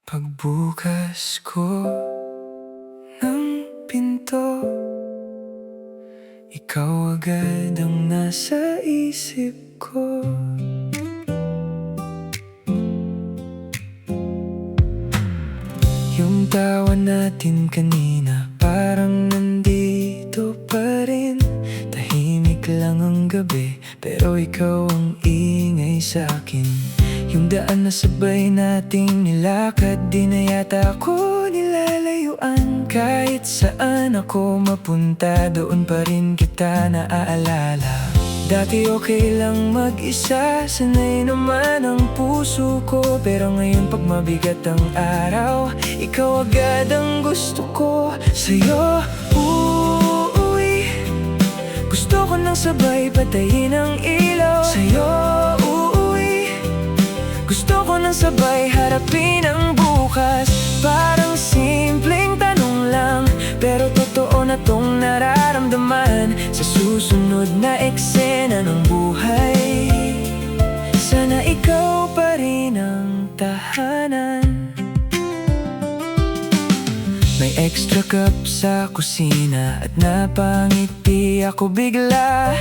Pagbukas ko ng pinto, ikaw agad ang nasa isip ko. Yung tawa natin kanina parang nandito pa rin. Tahimik lang ang gabi pero ikaw ang ingay sa'kin. Yung daan na sabay nating nilakad, di na yata ako nilalayuan. Kahit saan ako mapunta, doon pa rin kita naaalala. Dati okay lang mag-isa, sanay naman ang puso ko. Pero ngayon pag mabigat ang araw, ikaw agad ang gusto ko. Sa'yo uuwi, gusto ko nang sabay patayin ang ilaw. Sa'yo uuwi, gusto ko nang sabay harapin ang bukas. Parang simpleng tanong lang, pero totoo na tong nararamdaman. Sa susunod na eksena ng buhay, sana ikaw pa rin ang tahanan. May extra cup sa kusina at napangiti ako bigla.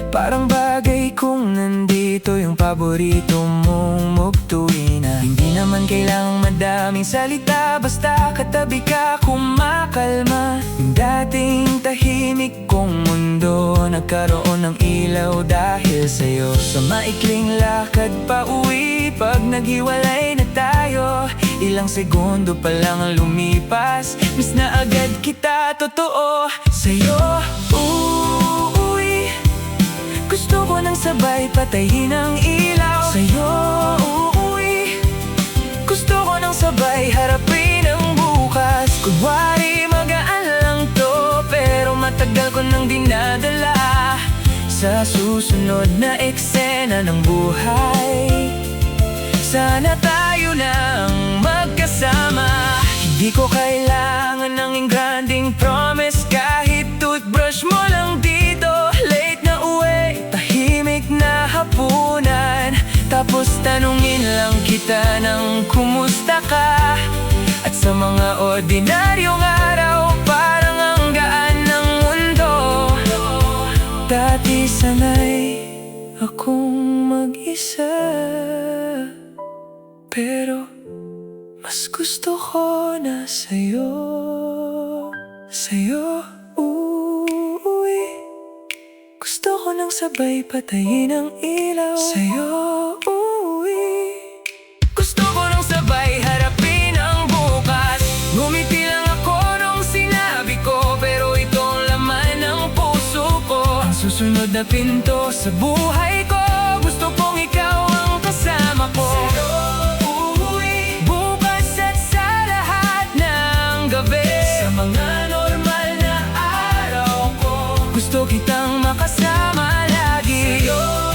Parang bagay kung nandito yung paborito mong mugtuina. Hindi naman kailangang madaming salita, basta katabi ka kumakalma. Yung dating tahimik kong mundo nagkaroon ng ilaw dahil sa'yo. Sa maikling lakad pa uwi, pag naghiwalay na tayo, ilang segundo pa lang ang lumipas, miss na agad kita, totoo. Sa'yo uuwi, gusto ko nang sabay patayin ang ilaw. Sa'yo uuwi, gusto ko nang sabay harapin ang bukas. Kunwari magaan lang to, pero matagal ko nang dinadala. Sa susunod na eksena ng buhay, sana tayo nang magkasama. Hindi ko kailangan ng engranding promise, kahit toothbrush mo lang dito. Late na uwi, tahimik na hapunan, tapos tanungin lang kita ng kumusta ka. At sa mga ordinaryong araw, parang ang gaan ng mundo. Dati sanay akong mag-isa, pero mas gusto ko na sa'yo. Sa'yo uuwi, gusto ko nang sabay patayin ang ilaw. Sa'yo uuwi, gusto ko nang sabay harapin ang bukas. Ngumiti lang ako nung sinabi ko, pero ito ang laman ng puso ko. Ang susunod na pinto sa buhay ko, gusto kong ikaw ang kasama ko. Sa'yo uuwi, bukas at sa lahat ng gabi. Sa mga normal na araw ko, gusto kitang makasama lagi. Sa'yo